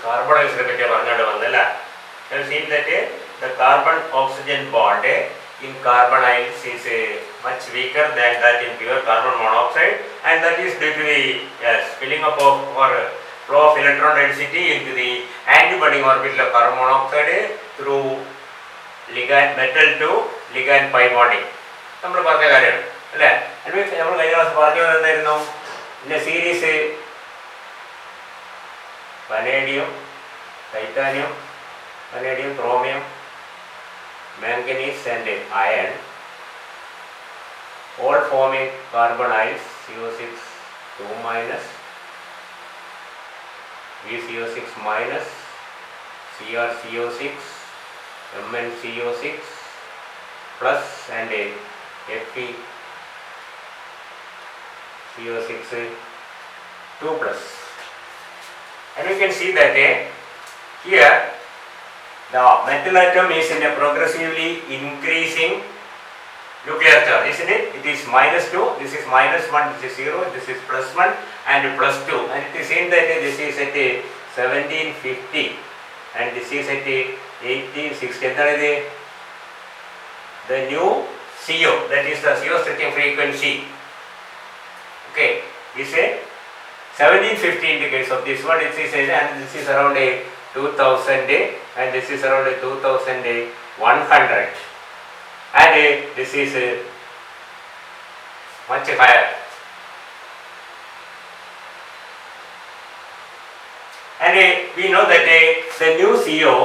carbonyls you see that the carbon oxygen bond in carbonyls is much weaker than that in pure carbon monoxide, and that is due to the filling up of or flow of electron density into the antibonding orbital of carbon monoxide through ligand metal to ligand pi bonding. നമ്മൾ പറഞ്ഞ കാര്യമാണ് അല്ലേ? നമ്മൾ കഴിഞ്ഞ class പറഞ്ഞു എന്തായിരുന്നു? ഇതിൻ്റെ series vanadium, titanium, vanadium, chromium, manganese and iron, all forming carbonyls CO6 2 minus, VCO6 minus, CrCO6, MnCO6 plus and FeCO6 2 plus. And you can see that here the metal atom is in a progressively increasing nuclear charge, isn't it? It is -2, this is -1, this is 0, this is +1 and +2, and it is seen that this is at 1750 and this is at 1860. The new CO, that is the CO stretching frequency, okay, is a 1750 in the case of this one. It is and this is around 2000 and this is around 2100 and this is much higher. And we know that the new CO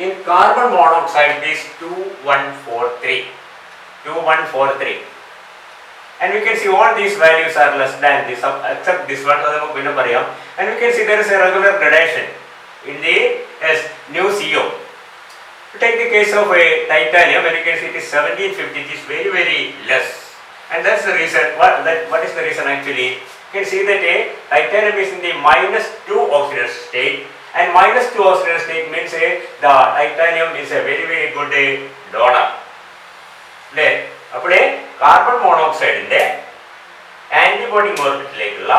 in carbon monoxide is 2143, and we can see all these values are less than this except this one, and we can see there is a regular gradation in the new CO. To take the case of a titanium, and you can see it is 1750, it is very very less, and that's the reason. What is the reason actually? You can see that titanium is in the -2 oxidation state, and -2 oxidation state means the titanium is a very very good donor. അപ്പോഴേ carbon മോണോക്സൈഡിന്റെ ആന്റിബോഡി ഓർബിറ്റിലേക്കുള്ള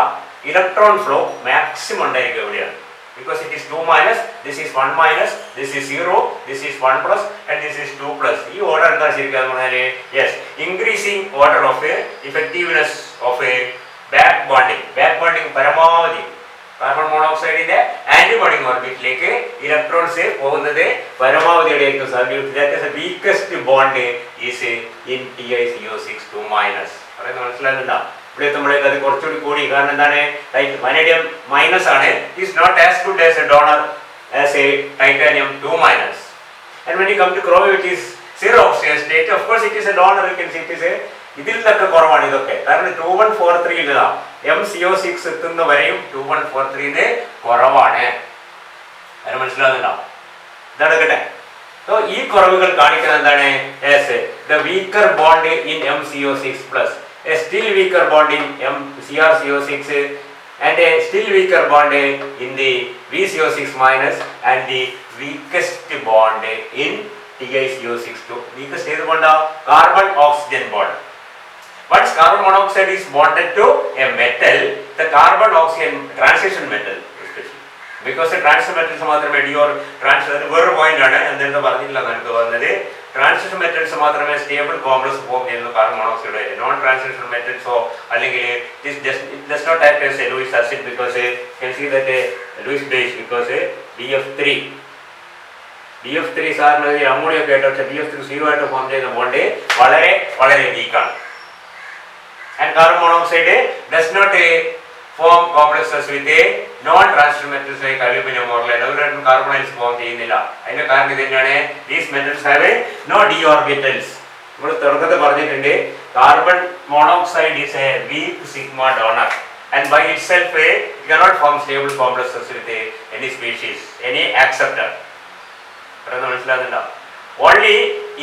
electron flow maximum ഉണ്ടായിരിക്കും എവിടെയാണ്? Because it is 2 minus, this is 1 minus, this is 0, this is 1 plus and this is 2 plus. ഈ order എന്താ ശരിക്കും? Yes, increasing order of effectiveness of a back bonding പരമാവധി കാർബൺ മോണോക്സൈഡിന്റെ ആന്റിബോഡി ഓർബിറ്റിലേക്ക് ഇലക്ട്രോൺസ് പോകുന്നത് പരമാവധിയായിരിക്കും. Weakest bond is in TiCO6 2 minus. പറയുന്നത് മനസ്സിലാകുന്നുണ്ടോ? ഇവിടെ നമ്മളേക്ക് അത് കുറച്ചുകൂടി കൂടി. കാരണം എന്താണ്? വനേഡിയം മൈനസ് ആണ്, is not as good as a donor as a titanium 2 minus. And when you come to chromium it is 0 oxidation state. Of course it is a donor, you can see it is a ഇതിൽ നിന്നൊക്കെ കുറവാണ് ഇതൊക്കെ. കാരണം 2143 ഇല്ലതാ MCO6 എത്തുന്ന വരെയും 2143 കുറവാണ്. അത് മനസ്സിലാകുന്നുണ്ടോ? ഇതെടുക്കട്ടെ. സോ ഈ കുറവുകൾ കാണിക്കുന്നത് എന്താണ്? the weaker bond in MCO6 plus, a still weaker bond in CrCO6 and a still weaker bond in the VCO6 minus and the weakest bond in TiCO6 2. weakest ഏത് ബോണ്ടാ? Carbon oxygen bond. Once carbon monoxide is bonded to a metal, the carbon oxygen transition metal especially, because the transition metals മാത്രമേ വേറൊരു point ആണ് എന്താ പറഞ്ഞില്ല നമുക്ക് വന്നത്. Transition metals മാത്രമേ സ്റ്റേബിൾ കോംപ്ലക്സ് ഫോം ചെയ്യുന്നു കാർബൺ മോണോക്സൈഡ്. നോൺ ട്രാൻസിഷൻ മെറ്റൽസോ അല്ലെങ്കിൽ it does not act as a Lewis acid because you can see that Lewis base because BF3 സാറിന് അമോണിയ ഒക്കെ ആയിട്ട് പക്ഷേ BF3 സീറോ ആയിട്ട് ഫോം ചെയ്യുന്ന ബോണ്ട് വളരെ വളരെ വീക്കാണ്. And carbon monoxide does not form complexes with a non-transition metals like aluminum or lead. അവരുടെ carbonyls form ചെയ്യുന്നില്ല. അതിന്റെ കാരണം ഇത് തന്നെയാണ്. These metals have no d orbitals. നമ്മൾ തുടക്കത്തിൽ പറഞ്ഞിട്ടുണ്ട് carbon monoxide is a weak sigma donor and by itself it cannot form stable complexes with any species, any acceptor. പറയുന്നത് മനസ്സിലാകുന്നുണ്ടോ? Only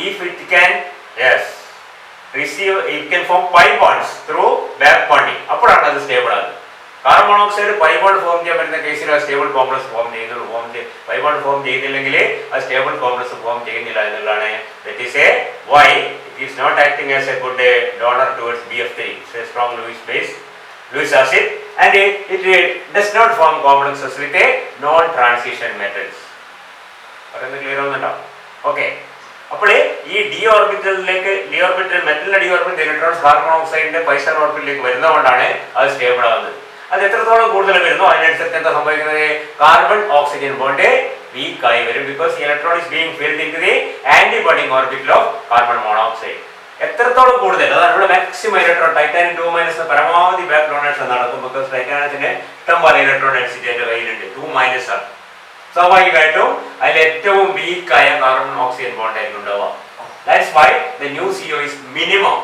if it can receive, it can form pi bonds through back bonding. അപ്പോഴാണ് അത് stable ആകുന്നത്. Carbon monoxide pi bond form ചെയ്യാൻ പറ്റുന്ന കേസിൽ ആ stable complex form ചെയ്യുന്നുള്ളൂ. പൈ ബോണ്ട് ഫോം ചെയ്യുന്നില്ലെങ്കിൽ ആ സ്റ്റേബിൾ കോംപ്ലക്സ് ഫോം ചെയ്യുന്നില്ല എന്നുള്ളതാണ്. That is why it is not act as a good donor towards BF3. It's a strong Lewis acid, and it does not form complexes with a non-transition metals. Clear on that? Okay. അപ്പോൾ ഈ D ഓർബിറ്റലിലേക്ക് മെറ്റലിന്റെ D orbital electrons carbon ഓക്സൈഡിന്റെ pi star ഓർബിറ്റലിലേക്ക് വരുന്നതുകൊണ്ടാണ് അത് stable ആകുന്നത്. അത് എത്രത്തോളം കൂടുതൽ വരുന്നു അതിനനുസരിച്ച് എന്താ സംഭവിക്കുന്നത്? കാർബൺ ഓക്സിജൻ ബോണ്ട് വീക്ക് ആയി വരും. Because electron is being filled into the antibonding orbital of carbon monoxide. എത്രത്തോളം കൂടുതൽ, അതാണ് ഇവിടെ മാക്സിമം ഇലക്ട്രോൺ ടൈറ്റാനിയം 2- പരമാവധി ബാക്ക് ഡൊണേഷൻ നടക്കും. ബിക്കോസ് ടൈറ്റാനിയത്തിന്റെ ഇഷ്ടംപോലെ ഇലക്ട്രോൺ ഡെൻസിറ്റി എന്റെ കയ്യിലുണ്ട്, 2- ആണ്. സ്വാഭാവികമായിട്ടും അതിൽ ഏറ്റവും വീക്കായ കാർബൺ ഓക്സിജൻ ബോണ്ട് ആയിരിക്കും ഉണ്ടാവുക. That's why the new CO is minimum.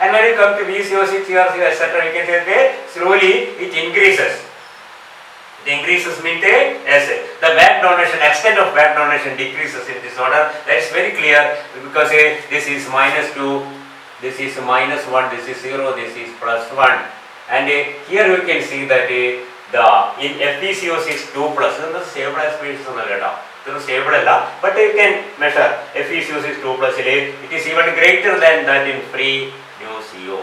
And when you come to VCO6, CRCO, etc., you can say that slowly it increases. It increases means yes, the back donation, extent of back donation decreases in this order. That is very clear because this is -2, this is -1, this is 0, this is +1. And here we can see that in FeCO6 2+, this is stable as species on the data. This is stable, but you can measure FeCO6 2+, it is even greater than that in free new CO.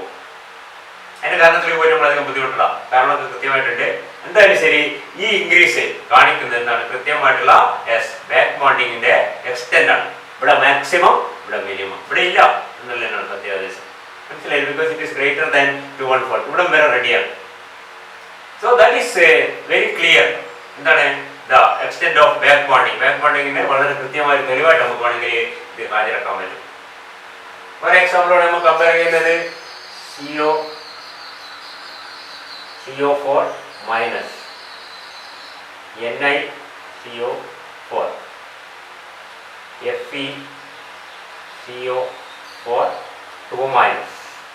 അതിന്റെ കാരണത്തിൽ പോലും അധികം ബുദ്ധിമുട്ടില്ല. കാരണം അത് കൃത്യമായിട്ടുണ്ട്. എന്തായാലും ശരി, ഈ ഇൻക്രീസ് കാണിക്കുന്നത് എന്താണ്? കൃത്യമായിട്ടുള്ള ബാക്ക് ബോണ്ടിങ്ങിന്റെ എക്സ്റ്റെന്റ് ആണ്. ഇവിടെ മാക്സിമം, ഇവിടെ മിനിമം, ഇവിടെ ഇല്ല എന്നുള്ളതാണ് സത്യാവകാശം. മനസ്സിലായി? Because it is greater than 214. ഇവിടെ വരെ റെഡിയാണ്. So that is very clear. എന്താണ് the extent of back bonding? Back bonding വളരെ കൃത്യമായ തെളിവായിട്ട് നമുക്ക് വേണമെങ്കിൽ ഇത് ഹാജരാക്കാൻ പറ്റും. ഒരു എക്സാമ്പിളോടെ നമുക്ക് കമ്പയർ ചെയ്യുന്നത് CO4 മൈനസ് NiCO4 FeCO4 2-.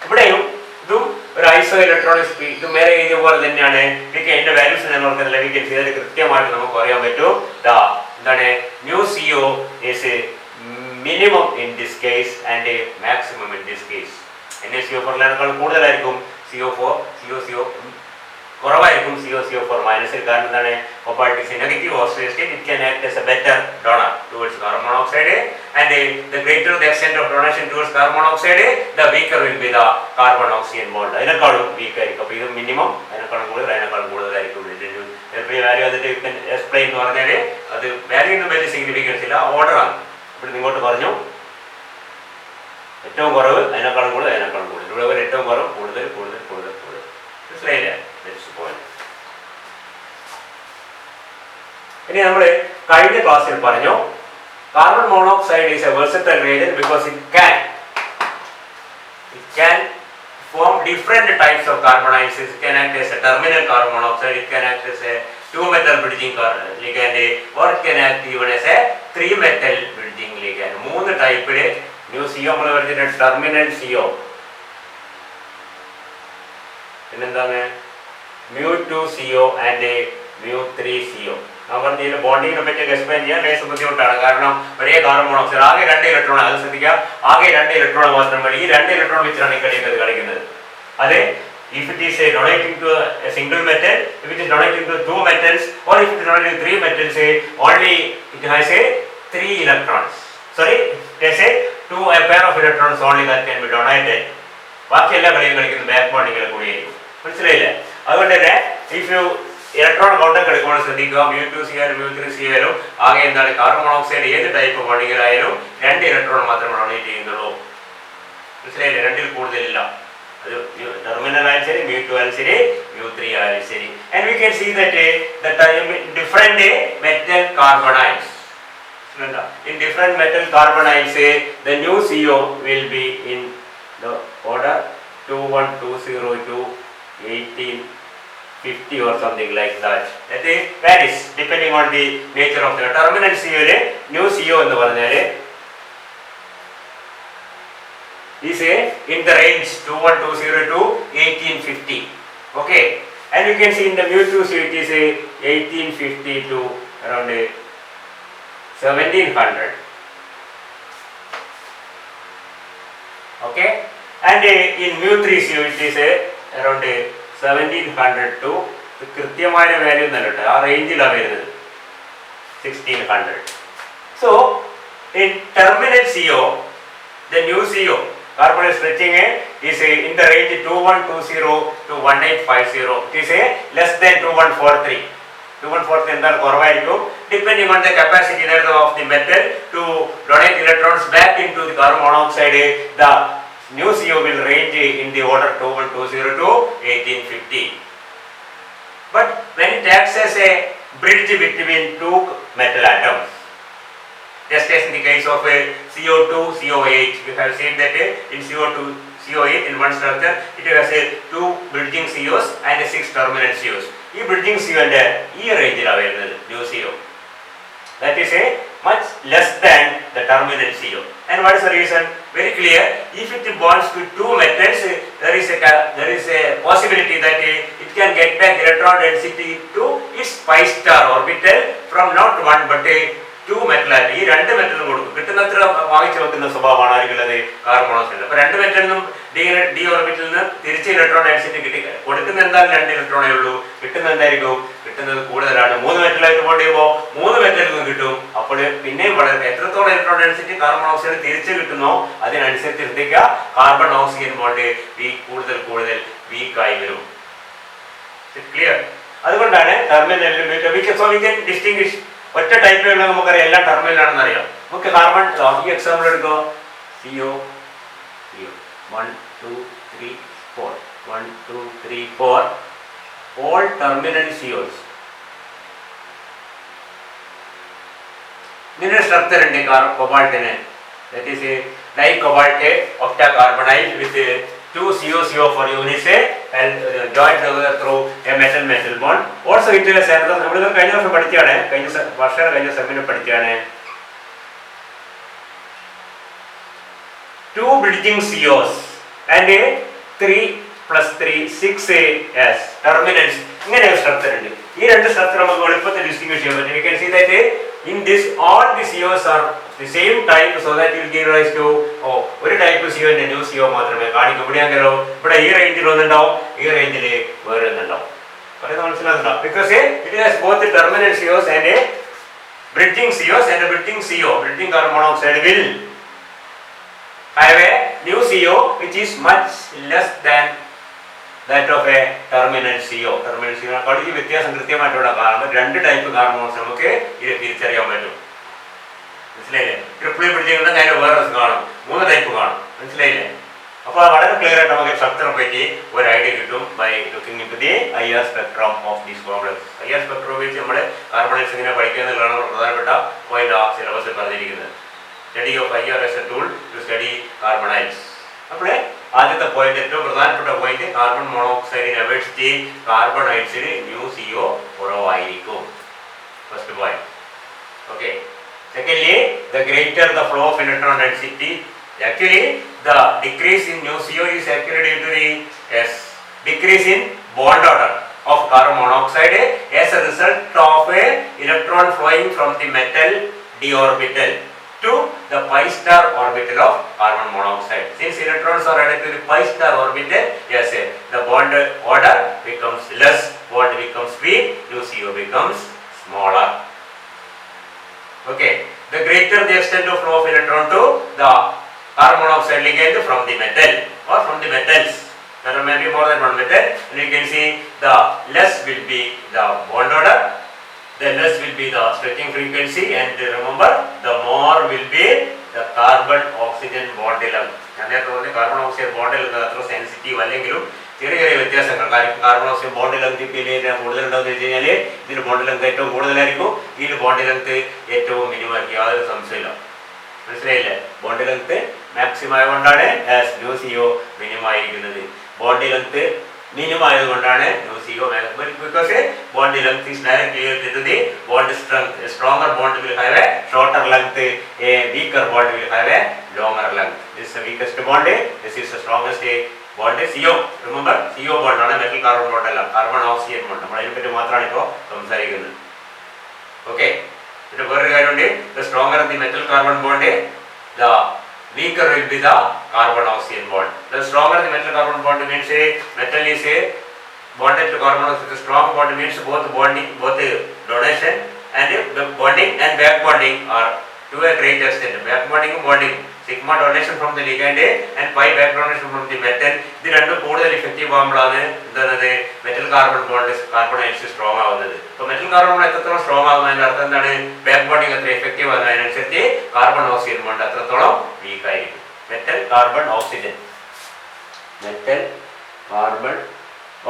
ഇവിടെയും ഇതും ഒരു ഐസോ ഇലക്ട്രോണിക് സ്പീഡ്, ഇത് മേലെ എഴുതിയ പോലെ തന്നെയാണ്. ഇതിന്റെ വാല്യൂസ് നമുക്ക് കൃത്യമായിട്ട് നമുക്ക് അറിയാൻ പറ്റും. എന്താണ് new CO is minimum in this case and maximum in this case. NaCO4 കൂടുതലായിരിക്കും, CO കുറവായിരിക്കും CO4-. കാരണം എന്താണ്? Cobalt is a negative oxidation state. It can act as a better donor towards carbon monoxide, and the greater the extent of donation towards carbon monoxide, the weaker will be the carbon oxygen bond. അതിനേക്കാളും week ആയിരിക്കും. അപ്പോൾ ഇത് minimum, അതിനേക്കാളും കൂടുതലായിരിക്കും. Value അതിന്റെ explain എന്ന് പറഞ്ഞാൽ അത് വാല്യൂന്നും വലിയ സിഗ്നിഫിക്കൻസ് ഇല്ല, ഓർഡർ ആണ്. ഇവിടെ ഇങ്ങോട്ട് പറഞ്ഞു ഏറ്റവും കുറവ്, അതിനേക്കാളും കൂടുതൽ, ഇവിടെ ഏറ്റവും കുറവ്, കൂടുതൽ. മനസ്സിലായില്ലേ? ഇനി നമ്മൾ കഴിഞ്ഞ ക്ലാസ്സിൽ പറഞ്ഞു carbon monoxide is A versatile reagent because it can form different types of carbon ions. It can act as a terminal carbon monoxide, it can act as a 2-metal bridging ligand, or it can act even as a 3-metal bridging ligand. 3 ടൈപ്പില് nu CO നമ്മൾ പറഞ്ഞിട്ട് terminal CO, പിന്നെന്താണ് mu2CO and mu3CO. ഞാൻ പറഞ്ഞ ബോണ്ടിങ്ങിനെ പറ്റി explain ചെയ്യാൻ ലേശം ബുദ്ധിമുട്ടാണ്. കാരണം ഒരേ കാർബൺ മോണോക്സൈഡ് ആകെ 2 ഇലക്ട്രോൺ, അത് ശ്രദ്ധിക്കുക, ആകെ 2 ഇലക്ട്രോൺ മാത്രം മതി. ഈ 2 ഇലക്ട്രോൺ വെച്ചാണ് ഈ കളിയൊക്കെ കളിക്കുന്നത്. അത് if it is donating to a single metal, if it is donating to 2 metals, or if it is donating to 3 metals, only it has 3 electrons. Sorry, it has a pair of electrons only that can be donated. ബാക്കി എല്ലാ കളിയും കളിക്കുന്നത് back ബോണ്ടിങ്ങിലെ കൂടിയായിരിക്കും. മനസ്സിലായില്ലേ? അതുകൊണ്ട് തന്നെ if you electron കൗണ്ടൊക്കെ എടുക്കുമ്പോൾ ശ്രദ്ധിക്കുക, mu2CO ആയാലും mu3CO ആയാലും ആകെ എന്താണ് കാർബൺ മോണോക്സൈഡ് ഏത് ടൈപ്പ് ബോണ്ടിങ്ങിലായാലും 2 ഇലക്ട്രോൺ മാത്രമേ ഡൊണേറ്റ് ചെയ്യുന്നുള്ളൂ. മനസ്സിലായില്ലേ? 2-ൽ കൂടുതലില്ല. അത് ടെർമിനൽ ആയാലും ശരി, mu2 ആയാലും ശരി, mu3 ആയാലും ശരി. And we can see that different metal carbanions. In different metal carbanions, the new CO will be in the order 21202 1850 or something like that. That varies depending on the nature of the terminal CO. New CO എന്ന് പറഞ്ഞാൽ is in the range 21202 1850. Okay, and you can see in the mu2CO it is 1850 to around 1700. Okay, and in mu3CO it is around 1700 to കൃത്യമായ value എന്നല്ല, ആ റേഞ്ചിലാണ് വരുന്നത് 1600. So in terminal CO, the new CO Carbonyl stretching is in the range 2120 to 1850. It is less than 2143. 2143 എന്താണ് കുറവായിരിക്കും. Depending on the capacity of the metal to donate electrons back into the carbon monoxide, the nu CO will range in the order 2120 to 1850. But when it acts as a bridge between two metal atoms, just as in the case of CO2, COH, we have seen that in CO2, COH in one structure, it has two bridging COs and 6 terminal COs. This bridging CO and E range is available, nu CO. That is much less than the terminal CO. And what is the reason? Very clear. If it bonds to two metals, there is a possibility that it can get back electron density to its pi star orbital from not one but two metal. ഈ രണ്ട് മെറ്റലും കൊടുക്കും. കിട്ടുന്നത്ര വാങ്ങിച്ചു വെക്കുന്ന സ്വഭാവമാണ് ആയിരിക്കുന്നത് carbon monoxide. അപ്പോൾ രണ്ട് മെറ്റലിനും D ഓർബിറ്റിൽ നിന്ന് തിരിച്ച് ഇലക്ട്രോൺ ഡെൻസിറ്റി കിട്ടി. കൊടുക്കുന്ന എന്തായാലും 2 ഇലക്ട്രോണേ ഉള്ളൂ. കിട്ടുന്നത് എന്തായിരിക്കും? കിട്ടുന്നത് കൂടുതലാണ്. 3 മെറ്റലായിട്ട് ബോണ്ട് ചെയ്യുമ്പോൾ 3 മെറ്റലിൽ നിന്ന് കിട്ടും. അപ്പോൾ പിന്നെയും വളരെ എത്രത്തോളം ഇലക്ട്രോൺ ഡെൻസിറ്റി കാർബൺ മോണോക്സൈഡ് തിരിച്ച് കിട്ടുന്നോ അതിനനുസരിച്ച് ശ്രദ്ധിക്കുക, കാർബൺ ഓക്സിജൻ ബോണ്ട് കൂടുതൽ വീക്കായി വരും. ക്ലിയർ? അതുകൊണ്ടാണ് ടെർമിനൽ ഡിസ്റ്റിംഗ്വിഷ് ഒറ്റ ടൈപ്പിലുള്ള നമുക്കറിയാം എല്ലാ ടെർമിനലാണെന്ന് അറിയാം. നമുക്ക് കാർബൺ ഈ എക്സാമ്പിൾ എടുക്കുക. CO 1 2 3 4 1 2 3 4 all terminal COs. ഇങ്ങനെ സ്ട്രക്ചർ ഉണ്ട് കൊബാൾട്ടിന്. That is dicobalt octacarbonyl with 2 CO for units and joined together through a metal bond. Also it is നമ്മൾ കഴിഞ്ഞ വർഷം പഠിച്ചാണ്, കഴിഞ്ഞ സെമിനാർ പഠിച്ചാണ്. 2 bridging COs and 3 plus 3 6 as terminals. ഇങ്ങനെ ഒരു സ്ട്രക്ചർ ഉണ്ട്. ഈ രണ്ട് സ്ട്രക്ചർ നമുക്ക് എളുപ്പത്തിൽ ഡിസ്റ്റിംഗ്വിഷ് ചെയ്യാൻ പറ്റും. You can see that in this all the COs are the same type, so that you will give rise to ഒരു ടൈപ്പ് CO ന്റെ ന്യൂ CO മാത്രമേ കാണിക്കൂ. ഇവിടെയാണെങ്കിലോ ഇവിടെ ഈ റേഞ്ചിൽ ഒന്നുണ്ടാവും, ഈ റേഞ്ചിൽ വേറെ ഒന്നുണ്ടാവും. പറയുന്നത് മനസ്സിലാകുന്നുണ്ടോ? Because it has both the terminal COs and a bridging COs, and a bridging carbon monoxide will have a new CO which is much less than that of a terminal CO. Terminal CO ഈ വ്യത്യാസം കൃത്യമായിട്ടുള്ള കാരണം രണ്ട് type carbon monoxide നമുക്ക് ഇത് തിരിച്ചറിയാൻ പറ്റും. മനസ്സിലായില്ലേ? ട്രിപ്പിൾ ബ്രിഡ്ജിംഗ് ഉണ്ടെങ്കിൽ അതിന് വേറെ കാണും, 3 ടൈപ്പ് കാണും. മനസ്സിലായില്ലേ? അപ്പോൾ വളരെ ക്ലിയർ ആയിട്ട് നമുക്ക് സ്ട്രക്ചറെ പറ്റി ഒരു ഐഡിയ കിട്ടും by looking into the IR spectrum of these complex. IR spectrum ഉപയോഗിച്ച് നമ്മൾ കാർബണൈറ്റ്സ് ഇങ്ങനെ പഠിക്കുക എന്നുള്ളതാണ് പ്രധാനപ്പെട്ട പോയിന്റ് ആ സിലബസിൽ പറഞ്ഞിരിക്കുന്നത്. Study of IR as a tool to study carbonyls. അപ്പോൾ ആദ്യത്തെ പോയിന്റ്, ഏറ്റവും പ്രധാനപ്പെട്ട പോയിന്റ്, കാർബൺ മോണോക്സൈഡിനെ അപേക്ഷിച്ച് കാർബണൈറ്റ്സിന് ന്യൂ CO കുറവായിരിക്കും. First point. Okay. Secondly, the greater the flow of electron density, actually the decrease in nu CO is actually due to the decrease in bond order of carbon monoxide as a result of a electron flowing from the metal d orbital to the pi star orbital of carbon monoxide. Since electrons are added to the pi star orbital, yes, the bond order becomes less, bond becomes weak, nu CO becomes smaller. Okay, the greater the extent of flow of electron to the carbon monoxide ligand from the metal or from the metals, there may be more than one metal, and you can see the less will be the bond order, the less will be the stretching frequency, and remember the more will be the carbon oxygen bond length. ഞാൻ നേരത്തെ പറഞ്ഞ carbon oxygen bond length അത്ര sensitive അല്ലെങ്കിലും ചെറിയ വവ്യത്യാസങ്ങൾ. Carbon oxygen bond length കൂടുതൽ ഉണ്ടാകുന്ന വെച്ച് കഴിഞ്ഞാൽ ഇതിന് ബോണ്ട് ലെങ്ത് ഏറ്റവും കൂടുതലായിരിക്കും, ഇതിന് ബോണ്ട് ലെങ്ത് ഏറ്റവും മിനിമം ആയിരിക്കും. യാതൊരു സംശയമില്ല. മനസ്സിലായില്ലേ? ബോണ്ട് ലെങ്ത് മാക്സിമം ആയതുകൊണ്ടാണ് ന്യൂ CO മിനിമം ആയിരിക്കുന്നത്. ബോണ്ട് ലെങ്ത് മിനിമം ആയതുകൊണ്ടാണ് new CO because bond length is directly related to the bond strength. A stronger bond will have a shorter length, a weaker bond will have a longer length. This is the weakest bond, this is the strongest bond. CO, remember CO bond ആണ്, metal carbon bond അല്ല, carbon oxygen bond. നമ്മൾ അതിനെ പറ്റി മാത്രമാണ് ഇപ്പോൾ സംസാരിക്കുന്നത്. Okay. പിന്നെ വേറൊരു കാര്യമുണ്ട്, the stronger the metal carbon bond, the weaker will be the carbon oxygen bond. The stronger the metal carbon bond means metal is bonded to carbon oxygen. The strong bond means both donation and the bonding and back bonding are to a great extent. Back bonding and bonding sigma donation from the ligand and pi back donation from the metal. ഇത് രണ്ടും കൂടുതൽ effective ആകുമ്പോഴാണ് എന്താണ് metal carbon bond carbon ions strong ആവുന്നത്. അപ്പോൾ metal carbon bond എത്രത്തോളം strong ആകുന്നതിന്റെ അർത്ഥം എന്താണ്? ബാക്ക് ബോണ്ടിങ് എത്ര എഫക്റ്റീവ് ആകുന്നതിനനുസരിച്ച് കാർബൺ ഓക്സിജൻ ബോണ്ട് അത്രത്തോളം വീക്ക് ആയിരിക്കും. Metal carbon oxygen, metal carbon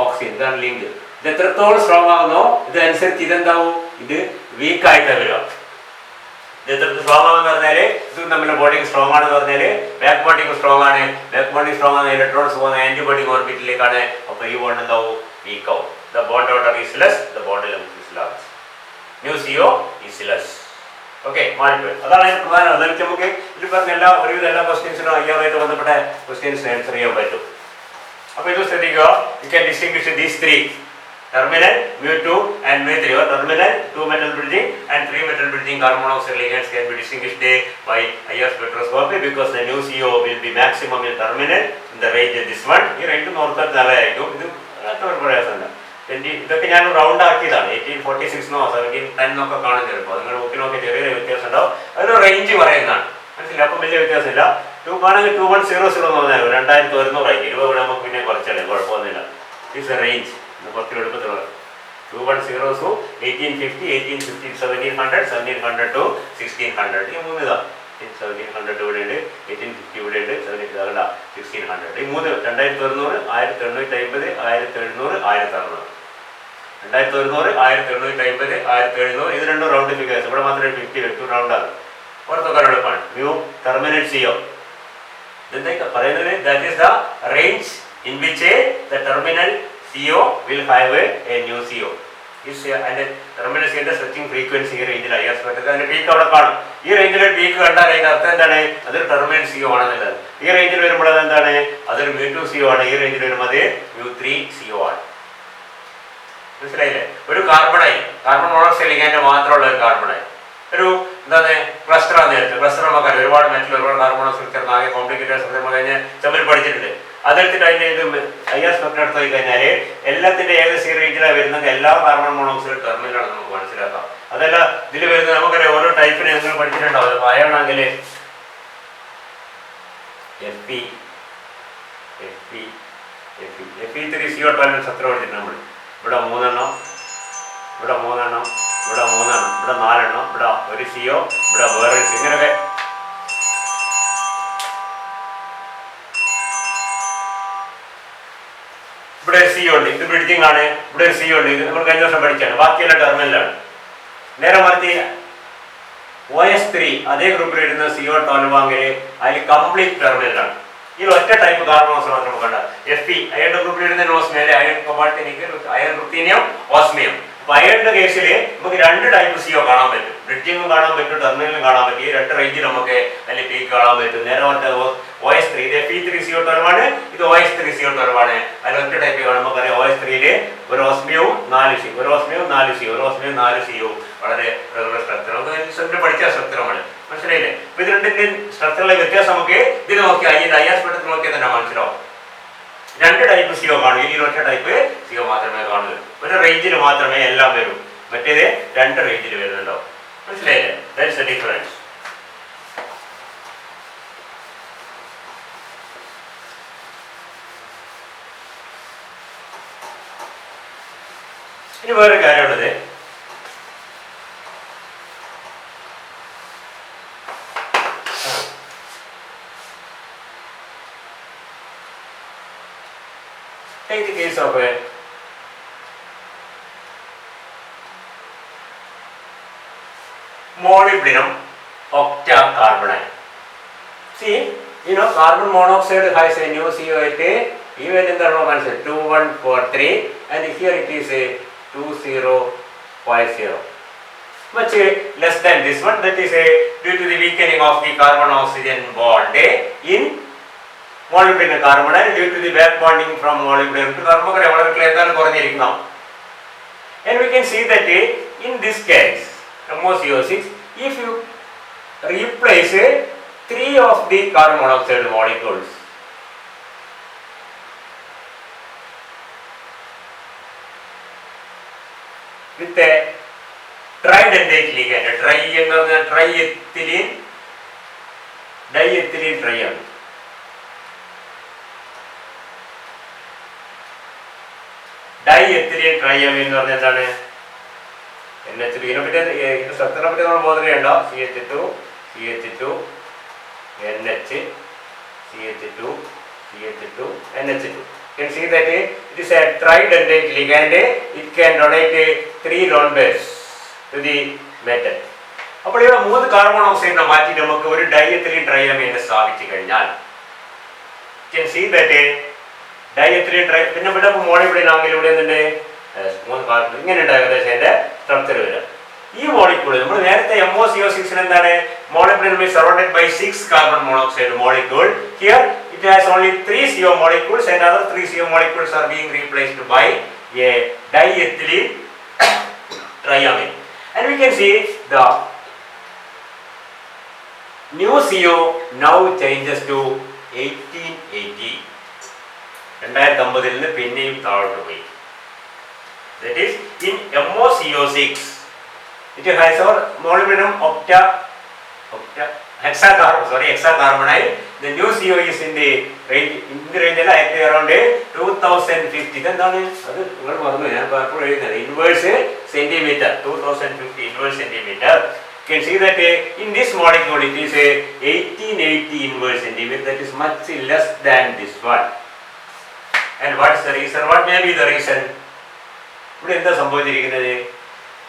oxygen ഇതാണ് ലിങ്ക്. ഇത് എത്രത്തോളം സ്ട്രോങ് ആകുന്നോ ഇതനുസരിച്ച് ഇതെന്താവും? ഇത് വീക്കായിട്ട് വരിക. ഇത് എത്ര സ്ട്രോങ് ആണെന്ന് പറഞ്ഞാൽ ഇത് നമ്മുടെ ബോണ്ടിങ് സ്ട്രോങ് ആണെന്ന് പറഞ്ഞാൽ ബാക്ക് ബോണ്ടിങ് സ്ട്രോങ് ആണ്. ബാക്ക് ബോണ്ടിങ് സ്ട്രോങ് ആണ്, ഇലക്ട്രോൺസ് പോകുന്ന ആന്റിബോണ്ടിങ് ഓർബിറ്റിലേക്കാണ്. അപ്പോൾ ഈ ബോണ്ട് എന്താവും? വീക്ക് ആവും. The bond order is less, the bond length is large. New CO is less. Okay, മാറിപ്പോയി. അതാണ് അതിന് പ്രധാനം. അതായത് നമുക്ക് ഇത് പറഞ്ഞ ഒരുവിധ എല്ലാ ക്വസ്റ്റ്യൻസിനും അയ്യാറായിട്ട് ബന്ധപ്പെട്ട ക്വസ്റ്റ്യൻസിന് ആൻസർ ചെയ്യാൻ പറ്റും. അപ്പോൾ ഇത് ശ്രദ്ധിക്കുക. You can distinguish these three terminal mu2 and mu3, or terminal 2 metal bridging and 3 metal bridging carbon monoxide ligands can be distinguished by IR spectroscopy because the new CO will be maximum in terminal in the range of this one. ഈ range north നല്ലതായിരിക്കും. ഇത് ഒരു പ്രയാസമല്ല. ഇതൊക്കെ ഞാൻ round ആക്കിയതാണ്. 1846 1710 ഒക്കെ കാണും ചിലപ്പോൾ. നിങ്ങൾ നോക്കി ചെറിയൊരു വ്യത്യാസം ഉണ്ടാവും. അതിനൊരു റേഞ്ച് പറയുന്നതാണ്. മനസ്സിലായി? അപ്പം വലിയ വ്യത്യാസമില്ല. 2 ആണെങ്കിൽ 2100 എന്ന് പറഞ്ഞാൽ 2100 ആയി. 20 നമുക്ക് പിന്നെ കുറച്ചല്ലേ, കുഴപ്പമൊന്നുമില്ല. It's A range. കുറച്ച് എളുപ്പത്തിലുള്ള 2100 1850 1850 1700 1700 to 1600. ഈ മൂന്ന് ഇതാ. 1700 ഇവിടെ ഉണ്ട്, 1850 ഇവിടെ ഉണ്ട്, 1600. ഈ മൂന്ന് 2100 1850 1700 1600. 2100 1850 1700 ഇത് രണ്ടും റൗണ്ട് ഫിഗേഴ്സ്. ഇവിടെ മാത്രമേ 50 വെക്കും, റൗണ്ടാണ്. പുറത്തൊക്കെ എളുപ്പമാണ്. മ്യൂ ടെർമിനൽ CO ഇതെന്താ പറയുന്നത്? That is the range in which the terminal CO will have a new CO. Is and terminal CO ന്റെ സെർച്ചിങ് ഫ്രീക്വൻസി ഈ റേഞ്ചിൽ IR സ്പെക്ട്രത്തിൽ അതിന്റെ പീക്ക് അവിടെ കാണും. ഈ റേഞ്ചിൽ പീക്ക് കണ്ടാൽ അതിന്റെ അർത്ഥം എന്താണ്? അതൊരു ടെർമിനൽ CO ആണെന്നുള്ളത്. ഈ റേഞ്ചിൽ വരുമ്പോൾ അതെന്താണ്? അതൊരു mu2 CO ആണ്. ഈ റേഞ്ചിൽ വരുമ്പോൾ അത് mu3 CO ആണ്. മനസ്സിലായില്ലേ? ഒരു കാർബണായി, കാർബൺ മോണോക്സൈഡ് ലിഗാൻഡ് മാത്രമുള്ള ഒരു കാർബണായി ഒരു എന്താണ് ക്ലസ്റ്റർ ആണ്. നേരത്തെ ക്ലസ്റ്റർ നമുക്ക് ഒരുപാട് മെറ്റൽ ഒരുപാട് കാർബൺ മോണോക്സൈഡ് ചേർന്ന് ആകെ കോംപ്ലിക്കേറ്റഡ് നമ്മൾ കഴിഞ്ഞ ചമ്മൽ പഠിച്ചിട്ടുണ്ട്. അതെടുത്തിട്ട് അതിൻ്റെ ഇത് IR സ്പെക്ട്രം എടുത്ത് പോയി കഴിഞ്ഞാൽ എല്ലാത്തിൻ്റെ ഏകദേശം റേഞ്ചിലാണ് വരുന്നത്. എല്ലാ കാർബൺ മോണോക്സൈഡ് ടെർമിനലാണ് നമുക്ക് മനസ്സിലാക്കാം. അതല്ല ഇതിൽ വരുന്നത് നമുക്കറിയാം. ഓരോ ടൈപ്പിനെ നിങ്ങൾ പഠിച്ചിട്ടുണ്ടാവും. അപ്പോൾ അയണാണെങ്കിൽ Fe3 CO12 എത്ര പഠിച്ചിട്ടുണ്ട് നമ്മൾ? ഇവിടെ 3 എണ്ണം, ഇവിടെ 3 എണ്ണം, ഇവിടെ 3 എണ്ണം, ഇവിടെ 4 എണ്ണം, ഇവിടെ ഒരു CO, ഇവിടെ വേറെ ഇങ്ങനെയൊക്കെ. ഇവിടെ ഒരു CO ഉണ്ട്, ഇത് ബ്രിഡ്ജിങ് ആണ്. ഇവിടെ ഒരു CO ഉണ്ട്, ഇത് നമ്മൾ കഴിഞ്ഞ വർഷം പഠിച്ചാണ്. ബാക്കിയെല്ലാം ടെർമിനലാണ്. നേരെ മറിച്ച് OS3 അതേ ഗ്രൂപ്പിൽ ഇടുന്ന CO12 ആണെങ്കിൽ അതിൽ കംപ്ലീറ്റ് ടെർമിനലാണ്. ഈ ഒറ്റ ടൈപ്പ് കാർബൺ മോണോക്സൈഡ് മാത്രം നമുക്ക് കണ്ട. Fe അയണിന്റെ ഗ്രൂപ്പിൽ ഇടുന്ന ഓസ്മിയം, അയൺ കൊബാൾട്ടിനിക്, അയൺ റുത്തീനിയം, ഓസ്മിയം. അപ്പൊ അയണിന്റെ കേസിൽ നമുക്ക് 2 ടൈപ്പ് CO കാണാൻ പറ്റും. ബ്രിഡ്ജിങ്ങും കാണാൻ പറ്റും, ടെർമിനലും കാണാൻ പറ്റും. ഈ 2 റേഞ്ചിൽ നമുക്ക് അതിൽ പീക്ക് കാണാൻ പറ്റും. നേരെ മറ്റേ OS3 ഇത് Fe3 CO12 ആണ്, ഇത് OS3 CO12 ആണ്. അതിൽ ഒറ്റ ടൈപ്പ് കാണുമ്പോൾ പറയാം OS3 ഒരു ഓസ്മിയവും 4 CO, ഒരു ഓസ്മിയവും 4 CO, ഒരു ഓസ്മിയവും 4 CO. വളരെ റെഗുലർ സ്ട്രക്ചർ നമുക്ക് പഠിച്ച സ്ട്രക്ചറാണ്. മനസ്സിലായില്ലേ? അപ്പൊ ഇത് രണ്ടിന്റെ സ്ട്രക്ചറിലെ വ്യത്യാസം നമുക്ക് ഇത് നോക്കി IR സ്പെക്ട്രത്തിൽ നോക്കിയാൽ തന്നെ മനസ്സിലാവും. 2 ടൈപ്പ് CO കാണും. ഈ ഒറ്റ ടൈപ്പ് CO മാത്രമേ കാണൂ. ഒരു റേഞ്ചിൽ മാത്രമേ എല്ലാം വരൂ. മറ്റേത് 2 റേഞ്ചിൽ വരുന്നുണ്ടാവും. മനസ്സിലായില്ലേ? That's the difference. ഇനി വേറൊരു കാര്യമുള്ളത്, take the case of a molybdenum octacarbonate. See, you know, carbon monoxide has a new CO8, even in the Roman set 2143, and here it is a 2050. Much less than this one. That is due to the weakening of the carbon oxygen bond in molybdenum carbonate due to the back bonding from molybdenum to carbon. And we can see that in this case, MoCO6, if you replace 3 of the carbon monoxide molecules with a tridentate ligand, triethylene diethylene triamine. Diethylene triamine എന്ന് പറഞ്ഞാൽ എന്താണ്? NH2. ഇതിനെപ്പറ്റി സ്ട്രക്ചറിനെ പറ്റി നമ്മൾ ബോധനയുണ്ടോ? CH2 CH2 NH CH2 CH2 NH2. You can see that it is a tridentate ligand. It can donate 3 lone pairs to the metal. അപ്പോൾ ഇവിടെ 3 carbon ഓക്സൈഡിനെ മാറ്റി നമുക്ക് ഒരു ഡൈഎത്തിലീൻ ട്രയാമീനെ സ്ഥാപിച്ചു കഴിഞ്ഞാൽ you can see that diethylene പിന്നെ ഇവിടെ മോളിബ്ഡിൻ ആണെങ്കിൽ ഇവിടെ എന്തുണ്ട്? 3 കാർബൺ. ഇങ്ങനെ ഉണ്ട് ഏകദേശം അതിന്റെ സ്ട്രക്ചർ വരിക. ഈ മോളിക്യൂൾ നമ്മൾ നേരത്തെ MoCO6 എന്താണ്? Molybdenum is surrounded by 6 carbon monoxide molecule. Here it has only 3 CO molecules and other 3 CO molecules are being replaced by a diethylene triamine. And we can see the new CO now changes to 1880. 2050 നിന്ന് പിന്നെയും താഴോട്ട് പോയി. That is in MoCO6 it has our molybdenum hexacarbonide. The new CO is in the range around 2050. എന്താണ് അത് നിങ്ങൾ പറഞ്ഞു? ഞാൻ ഇപ്പോൾ എഴുതുന്നത് inverse centimetre, 2050 inverse centimeter. You can see that in this molecule it is 1880 inverse centimeter. That is much less than this one. And what is the reason? What may be the reason? ഇവിടെ എന്താ സംഭവിച്ചിരിക്കുന്നത്?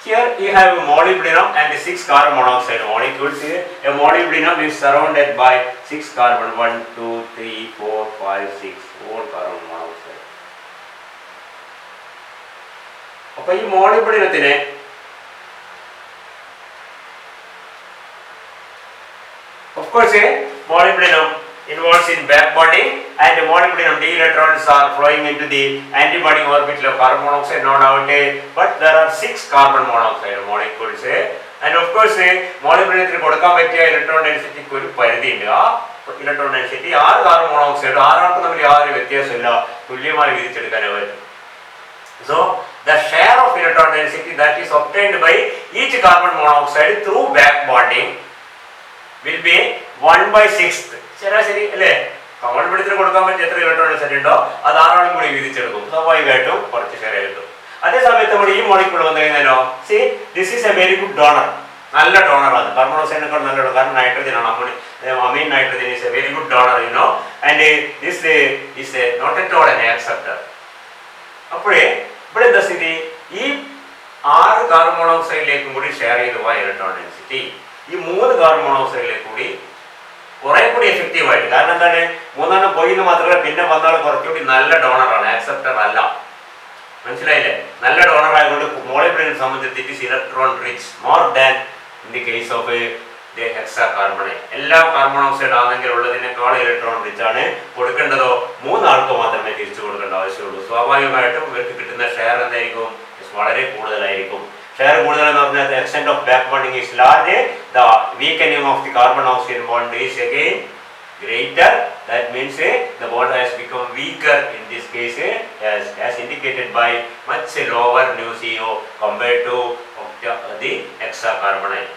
Here you have molybdenum and 6 carbon monoxide molecules. A molybdenum is surrounded by 6 carbon, 1 2 3 4 5 6 4 carbon monoxide. അപ്പോൾ ഈ മോളിബ്ഡിനത്തിനെ of course molybdenum involves in back bonding and molybdenum d electrons are flowing into the antibody orbital of carbon monoxide, no doubt, but there are 6 carbon monoxide molecules and of course molybdenum കൊടുക്കാൻ പറ്റിയ electron ഡെൻസിറ്റിക്ക് ഒരു പരിധി ഉണ്ട്. ആ electron density 6 carbon monoxide ആറാർക്കും തമ്മിൽ യാതൊരു വ്യത്യാസമില്ല, തുല്യമായി വിധിച്ചെടുക്കാൻ പറ്റും. So the share of electron density that is obtained by each carbon monoxide through back bonding will be 1/6. ശരാശരി അല്ലേ? മോളിബ്ഡിനത്തിന് കൊടുക്കാൻ പറ്റിയ എത്ര ഇലക്ട്രോൺ ഡെൻസിറ്റി ഉണ്ടോ അത് ആറാളും കൂടി വിധിച്ചെടുക്കും. സ്വാഭാവികമായിട്ടും കുറച്ച് ഷെയർ കിട്ടും. അതേ സമയത്ത് നമ്മൾ ഈ മോളിക്യൂൾ വന്നു കഴിഞ്ഞാലോ, see this is a very good donor. നല്ല ഡോണറാണ്. കാർബൺ ഡയോക്സൈഡിനേക്കാൾ നല്ല ഡോണർ. കാരണം നൈട്രജൻ ആണ്. Amine nitrogen is a very good donor, you know, and this is not at all an acceptor. അപ്പോഴേ ഇവിടെ എന്താ സ്ഥിതി? ഈ 6 കാർബൺ മോണോക്സൈഡിലേക്കും കൂടി ഷെയർ ചെയ്ത് പോയ ഇലക്ട്രോൺ ഡെൻസിറ്റി ഈ 3 കാർബൺ മോണോക്സൈഡിലേക്ക് കൂടി കുറെ കൂടി എഫക്റ്റീവായിട്ട്. കാരണം എന്താണ്? 3 പോയി എന്ന് മാത്രമല്ല, പിന്നെ വന്നാൽ കുറച്ചുകൂടി നല്ല ഡോണറാണ്, ആക്സെപ്റ്റർ അല്ല. മനസ്സിലായില്ലേ? നല്ല ഡോണർ ആയതുകൊണ്ട് മോളിബ്ഡിനെ സംബന്ധിച്ച് it is electron rich more than in the case of the hexacarbonyl. എല്ലാ കാർബൺ മോണോക്സൈഡ് ആണെങ്കിൽ ഉള്ളതിനേക്കാൾ ഇലക്ട്രോൺ റിച്ച് ആണ്. കൊടുക്കേണ്ടതോ 3 ആൾക്ക് മാത്രമേ തിരിച്ചു കൊടുക്കേണ്ട ആവശ്യമുള്ളൂ. സ്വാഭാവികമായിട്ടും ഇവർക്ക് കിട്ടുന്ന ഷെയർ എന്തായിരിക്കും? വളരെ കൂടുതലായിരിക്കും. ഷെയർ കൂടുതൽ എന്ന് പറഞ്ഞാൽ the extent of back bonding is large, the weakening of the carbon oxygen bond is again greater. That means the bond has become weaker in this case, as indicated by much lower nu CO compared to the hexacarbonate.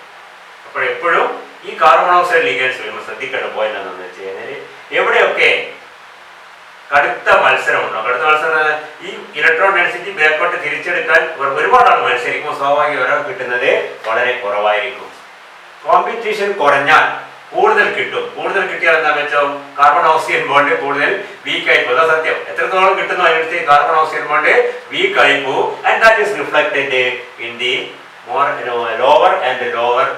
അപ്പോൾ എപ്പോഴും ഈ carbon monoxide ലിഗൻഡ്സ് വരുമ്പോൾ ശ്രദ്ധിക്കേണ്ട point എന്താണെന്ന് വെച്ച് കഴിഞ്ഞാൽ എവിടെയൊക്കെ കടുത്ത മത്സരമുണ്ടോ, കടുത്ത മത്സരം ഈ ഇലക്ട്രോൺ ഡെൻസിറ്റി ബാക്കോട്ട് തിരിച്ചെടുക്കാൻ ഒരുപാട് ആൾ മത്സരിക്കുമ്പോൾ സ്വാഭാവികം ഒരാൾ കിട്ടുന്നത് വളരെ കുറവായിരിക്കും. കോമ്പറ്റീഷൻ കുറഞ്ഞാൽ കൂടുതൽ കിട്ടും. കൂടുതൽ കിട്ടിയാൽ എന്താ വെച്ചാൽ കാർബൺ ഓക്സിജൻ ബോണ്ട് കൂടുതൽ വീക്ക് ആയി പോകും. സത്യം. എത്രത്തോളം കിട്ടുന്നു അതിനനുസരിച്ച് കാർബൺ ഓക്സിജൻ ബോണ്ട് വീക്ക് ആയി പോകും. And that is reflected in the more lower and lower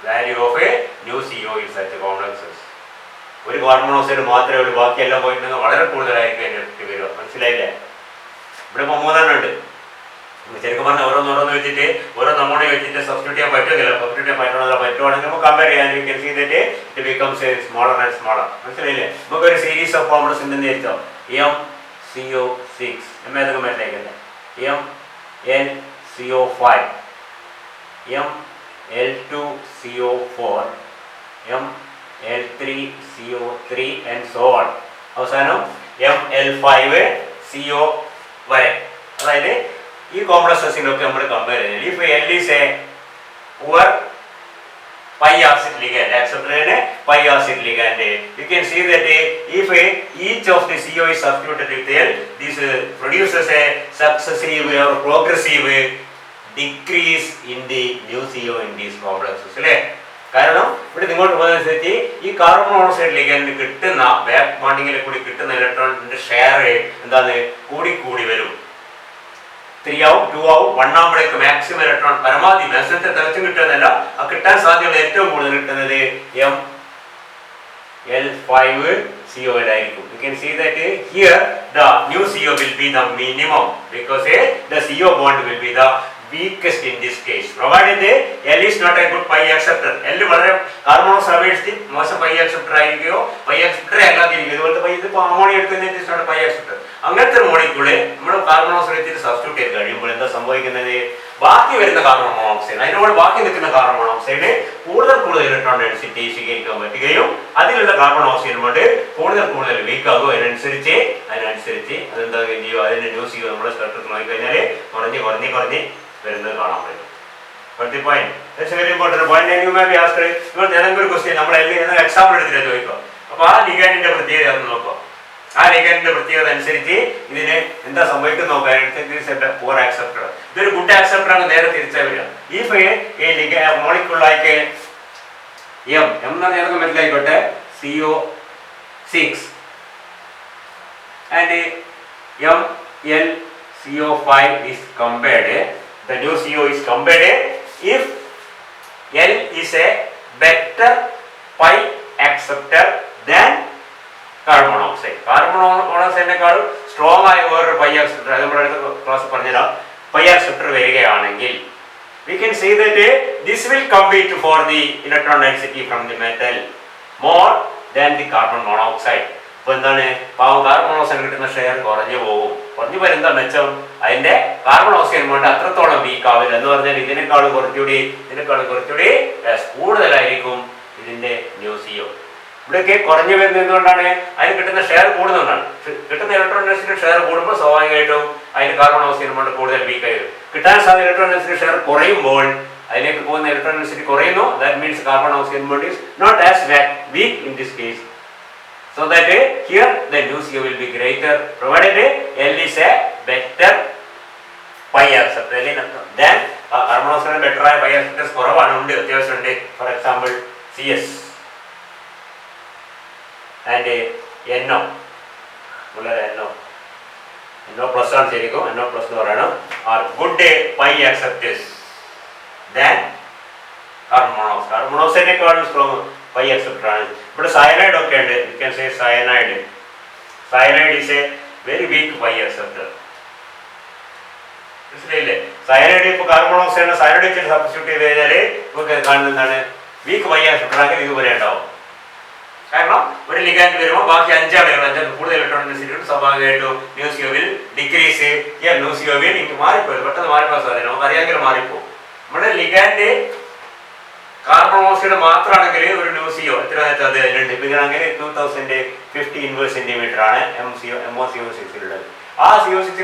value of A new CO in such complexes. ഒരു കാർബൺ മോണോക്സൈഡ് മാത്രമേ ഉള്ളൂ, ബാക്കിയെല്ലാം പോയിട്ടുണ്ടെങ്കിൽ വളരെ കൂടുതലായിരിക്കും അതിൻ്റെ എഫക്റ്റ് വരിക. മനസ്സിലായില്ലേ? ഇവിടെ ഇപ്പോൾ 3 ഉണ്ട്. ശരിക്കും പറഞ്ഞാൽ ഓരോന്നോരോന്ന് വെച്ചിട്ട് ഓരോ നമൂണ വെച്ചിട്ട് സബ്സ്റ്റിറ്റ്യൂട്ട് ചെയ്യാൻ പറ്റുന്നില്ല. സബ്സ്റ്റിറ്റ്യൂട്ട് ചെയ്യാൻ പറ്റുവാണെങ്കിൽ നമുക്ക് കമ്പയർ ചെയ്യാൻ you can see that it becomes smaller and smaller. മനസ്സിലായില്ലേ? നമുക്കൊരു സീരീസ് ഓഫ് കോംപ്ലക്സ് ഉണ്ടെന്ന് വിചാരിച്ചോ. MCO6 ഏതൊക്കെ മറ്റിലേക്കല്ലേ? MnCO5, ML2CO4, ML3CO3 and so on. അവസാനം ML5CO വരെ. അതായത് ഈ കോംപ്ലക്സസിനൊക്കെ നമ്മൾ കമ്പയർ ചെയ്യുന്നത് if L is a poor pi acid ligand, acceptor and pi acid ligand. You can see that if each of the CO is substituted with L, this produces a successive or progressive decrease in the new CO in these complexes. കാരണം ഇവിടെ ഇങ്ങോട്ട് പോകുന്നതനുസരിച്ച് ഈ carbon monoxide ലിഗൻഡിന് കിട്ടുന്ന back ബോണ്ടിങ്ങിൽ കൂടി കിട്ടുന്ന ഇലക്ട്രോണിന്റെ share എന്താണ് കൂടി കൂടി വരും. 3 ആവും 2 ആവും 1 ആവുമ്പോഴേക്ക് മാക്സിമം ഇലക്ട്രോൺ പരമാവധി മാക്സിമത്തെ തികച്ചും കിട്ടുന്നതല്ല, ആ കിട്ടാൻ സാധ്യതയുള്ള ഏറ്റവും കൂടുതൽ കിട്ടുന്നത് ML5CO ആയിരിക്കും. You can see that here the new CO will be the minimum because the CO bond will be the weakest in this case, provided L is not a good pi acceptor. L വളരെ carbon monoxide അപേക്ഷിച്ച് മോശം pi acceptor ആയിരിക്കുകയോ pi acceptor അല്ലാതിരിക്കും. ഇതുപോലത്തെ pi ഇതിപ്പോൾ ammonia എടുക്കുന്നതിന് pi acceptor അങ്ങനത്തെ molecule നമ്മൾ carbon monoxide substitute ചെയ്ത് കഴിയുമ്പോൾ എന്താ സംഭവിക്കുന്നത്, ബാക്കി വരുന്ന കാർബൺ മോണോക്സൈഡ് അതിനോട് ബാക്കി നിൽക്കുന്ന കാർബൺ മോണോക്സൈഡ് കൂടുതൽ ഇലക്ട്രോൺ ഡെൻസിറ്റി സ്വീകരിക്കാൻ പറ്റുകയും അതിലുള്ള കാർബൺ ഓക്സൈഡ് കൊണ്ട് കൂടുതൽ വീക്ക് ആകും. അതിനനുസരിച്ച് അതെന്താ ചെയ്യും, അതിന്റെ ന്യൂസ് ചെയ്യും. നമ്മുടെ സ്പെക്ട്രത്തിൽ നോക്കിക്കഴിഞ്ഞാൽ കുറഞ്ഞ് വരുന്നത് കാണാൻ പറ്റും. Point very important point. You may be asked, നിങ്ങൾ ഏതെങ്കിലും ഒരു ക്വസ്റ്റ്യൻ നമ്മൾ എക്സാമ്പിൾ എടുത്തിട്ട് ചോദിക്കാം. അപ്പൊ ആ ലിഗാൻഡിന്റെ പ്രത്യേകത ഒന്ന് നോക്കുക. ആ ലിഗാൻഡിന്റെ പ്രത്യേകത അനുസരിച്ച് ഇതിന് എന്താ സംഭവിക്കുന്നത് നോക്കുക. പൂർ ആക്സെപ്റ്റർ, ഇതൊരു ഗുഡ് ആക്സെപ്റ്റർ ആണ്, നേരെ തിരിച്ചാ വരിക. ഈ മോളിക്യൂൾ ലൈക്ക് എം എന്ന് പറഞ്ഞാൽ ഏതൊക്കെ മെറ്റലായിക്കോട്ടെ CO6 and MlCO5 is compared. The new CO is compared if L is a better pi acceptor than carbon monoxide. Carbon monoxide നെക്കാളും സ്ട്രോങ് ആയ വേറൊരു പൈ അക്സെപ്റ്റർ, അത് നമ്മുടെ അടുത്ത ക്ലാസ് പറഞ്ഞുതരാം, പൈ അക്സെപ്റ്റർ വരികയാണെങ്കിൽ we can say that this will compete for the electron density from the metal more than the carbon monoxide. അപ്പോൾ എന്താണ്, പാവം കാർബൺ മോണോക്സൈഡ് കിട്ടുന്ന ഷെയർ കുറഞ്ഞു വരുന്ന മെച്ചം അതിന്റെ കാർബൺ ഓക്സൈഡ് കൊണ്ട് അത്രത്തോളം വീക്ക് ആവില്ല. എന്ന് പറഞ്ഞാൽ ഇതിനേക്കാളും കുറച്ചുകൂടി കൂടുതലായിരിക്കും ഇതിന്റെ ന്യൂ CO. ഇവിടെയൊക്കെ കുറഞ്ഞു വരുന്നത് എന്തുകൊണ്ടാണ്, അതിന് കിട്ടുന്ന ഷെയർ കൂടുന്നതുകൊണ്ടാണ്. കിട്ടുന്ന ഇലക്ട്രോൺ ഡെൻസിറ്റി ഷെയർ കൂടുമ്പോൾ സ്വാഭാവികമായിട്ടും അതിന് കാർബൺ ഓക്സൈഡ് കൊണ്ട് കൂടുതൽ വീക്ക് ആയിരുന്നു. കിട്ടാൻ സാധ്യത ഇലക്ട്രോൺ ഡെൻസിറ്റി ഷെയർ കുറയുമ്പോൾ അതിലേക്ക് പോകുന്ന ഇലക്ട്രോൺ ഡെൻസിറ്റി കുറയുന്നു. That means carbon oxide bond is not as weak in this case. So that here the new CO will be greater provided L is a better pi acceptor then carbon monoxide better pi acceptors കുറവാണ്, ഉണ്ട്, അത്യാവശ്യമുണ്ട്. For example CS and NO plus ആണ് ശരിക്കും, NO plus എന്ന് പറയണം, are good pi acceptors than carbon monoxide. Carbon monoxide നെക്കാളും strong pi acceptor ആണ്. ഇവിടെ സയനൈഡ് ഒക്കെ ഉണ്ട്. You can say cyanide is a very weak pi acceptor. മനസ്സിലായില്ലേ? സയനൈഡ് ഇപ്പോൾ കാർബൺ മോണോക്സൈഡ് സയനൈഡ് വെച്ചിട്ട് സബ്സ്റ്റിറ്റ്യൂട്ട് ചെയ്ത് കഴിഞ്ഞാൽ നമുക്ക് കാണുന്ന എന്താണ്, വീക്ക് പൈ അക്സെപ്റ്റർ ആണെങ്കിൽ ഇതുപോലെ ഉണ്ടാവും. കാരണം ഒരു ലിഗാൻഡ് വരുമ്പോൾ ബാക്കി 5 ആളുകൾ കൂടുതൽ ഇലക്ട്രോൺ ഡെൻസിറ്റി സ്വാഭാവികമായിട്ടും new CO will decrease. New CO will മാറിപ്പോയി, പെട്ടെന്ന് മാറിപ്പോകാൻ സാധ്യത നമുക്ക് അറിയാമെങ്കിലും മാറിപ്പോ. നമ്മുടെ ലിഗാൻഡ് കാർബൺ മോണോക്സൈഡ് മാത്രമാണെങ്കിൽ ഒരു ന്യൂ CO എത്ര അത് 2 പിന്നെ അങ്ങനെ 2050 ഇൻവേഴ്സ് സെന്റിമീറ്റർ ആണ് MOCO6 ആ CO6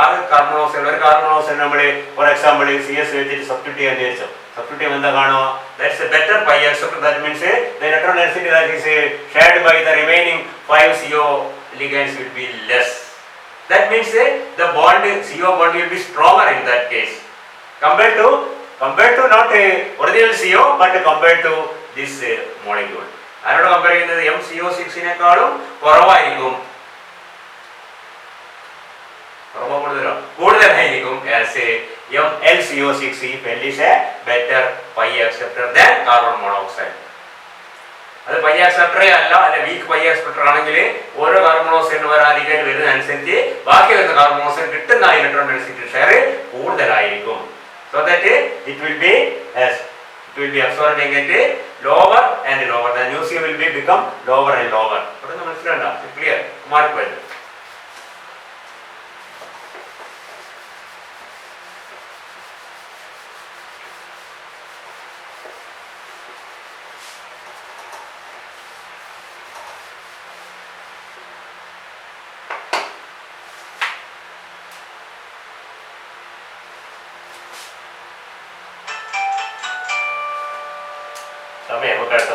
ആ കാർബൺ മോണോക്സൈഡ് ഒരു കാർബൺ മോണോക്സൈഡ് നമ്മൾ ഫോർ എക്സാമ്പിൾ CS വെച്ചിട്ട് സബ്സ്റ്റിറ്റ്യൂട്ട് ചെയ്യാൻ വിചാരിച്ചു. സബ്സ്റ്റിറ്റ്യൂട്ട് ചെയ്യുമ്പോൾ എന്താ കാണുക, that's a better pi acceptor. That means the electron density that is shared by the remaining 5 CO ligands will be less. That means the bond CO bond will be stronger in that case compared to not original CO but compared to this molecule. ആരോട് compare ചെയ്യുന്നത്, MCO6 നെക്കാളും കുറവായിരിക്കും, കൂടുതലായിരിക്കും as MlCO6 if L is a better pi acceptor than carbon monoxide. അത് pi അക്സെപ്റ്ററേ അല്ല week pi acceptor ആണെങ്കിൽ ഓരോ carbon മോണോക്സൈഡിന് വരാതിരിക്കാൻ വരുന്നതനുസരിച്ച് ബാക്കി വരുന്ന കാർബൺ മോണോക്സൈഡ് കിട്ടുന്ന ഇലക്ട്രോൺ ഡെൻസിറ്റി ഷെയർ കൂടുതലായിരിക്കും. So that it will be absorbing it lower and lower. The new CO will become lower and lower. What is the clear? Mark well. നമുക്ക് അടുത്ത